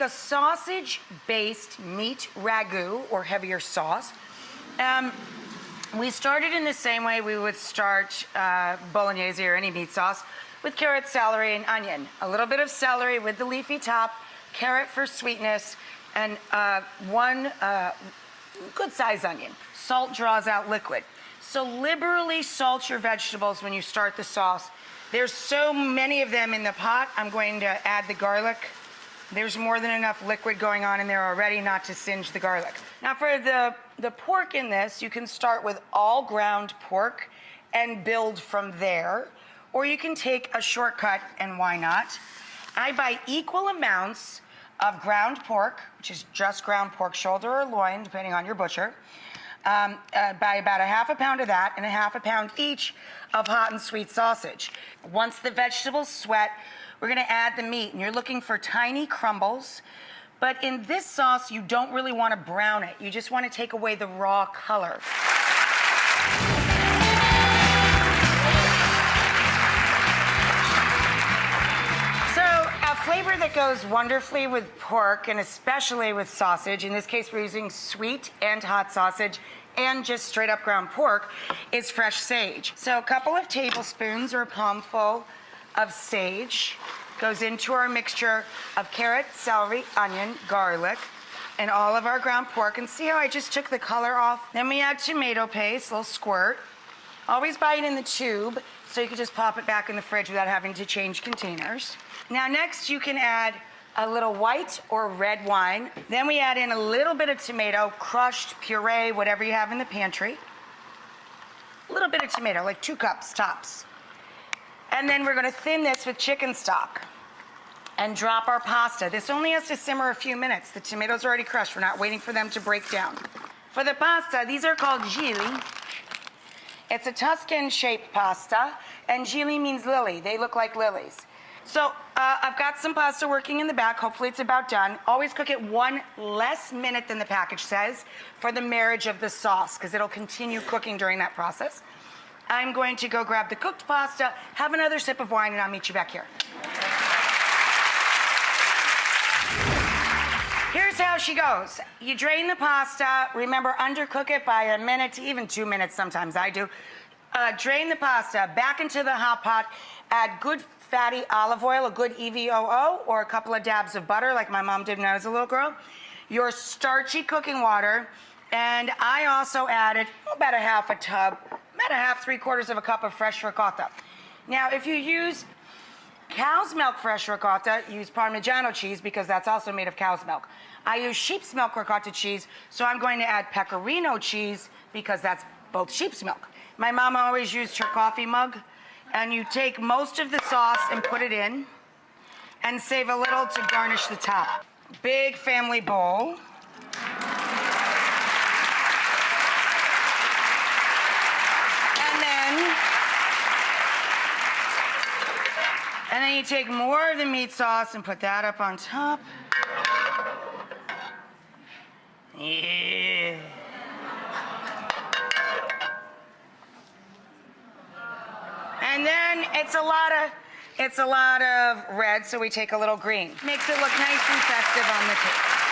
make a sausage-based meat ragu, or heavier sauce. We started in the same way we would start bolognese or any meat sauce, with carrot, celery, and onion. A little bit of celery with the leafy top, carrot for sweetness, and one good-sized onion. Salt draws out liquid. So liberally salt your vegetables when you start the sauce. There's so many of them in the pot, I'm going to add the garlic. There's more than enough liquid going on in there already not to singe the garlic. Now for the pork in this, you can start with all ground pork and build from there. Or you can take a shortcut, and why not? I buy equal amounts of ground pork, which is just ground pork, shoulder or loin, depending on your butcher. Buy about a half a pound of that and a half a pound each of hot and sweet sausage. Once the vegetables sweat, we're gonna add the meat, and you're looking for tiny crumbles. But in this sauce, you don't really wanna brown it. You just wanna take away the raw color. Flavor that goes wonderfully with pork and especially with sausage, in this case we're using sweet and hot sausage and just straight up ground pork, is fresh sage. So a couple of tablespoons or a palmful of sage goes into our mixture of carrot, celery, onion, garlic, and all of our ground pork. And see how I just took the color off? Then we add tomato paste, a little squirt. Always buy it in the tube so you can just pop it back in the fridge without having to change containers. Now next you can add a little white or red wine. Then we add in a little bit of tomato, crushed, puree, whatever you have in the pantry. A little bit of tomato, like 2 cups tops. And then we're gonna thin this with chicken stock and drop our pasta. This only has to simmer a few minutes. The tomatoes are already crushed. We're not waiting for them to break down. For the pasta, these are called gilli. It's a Tuscan-shaped pasta, and gilli means lily. They look like lilies. So I've got some pasta working in the back. Hopefully it's about done. Always cook it 1 less minute than the package says for the marriage of the sauce, because it'll continue cooking during that process. I'm going to go grab the cooked pasta, have another sip of wine, and I'll meet you back here. Here's how she goes. You drain the pasta. Remember, undercook it by 1 minute to even 2 minutes, sometimes I do. Drain the pasta back into the hot pot. Add good fatty olive oil, a good EVOO, or a couple of dabs of butter, like my mom did when I was a little girl. Your starchy cooking water, and I also added about a half a tub, about a half, 3/4 of a cup of fresh ricotta. Now, if you use cow's milk fresh ricotta, use Parmigiano cheese because that's also made of cow's milk. I use sheep's milk ricotta cheese, so I'm going to add pecorino cheese because that's both sheep's milk. My mom always used her coffee mug, and you take most of the sauce and put it in and save a little to garnish the top. Big family bowl. And then you take more of the meat sauce and put that up on top. Yeah. And then it's a lot of red, so we take a little green. Makes it look nice and festive on the table.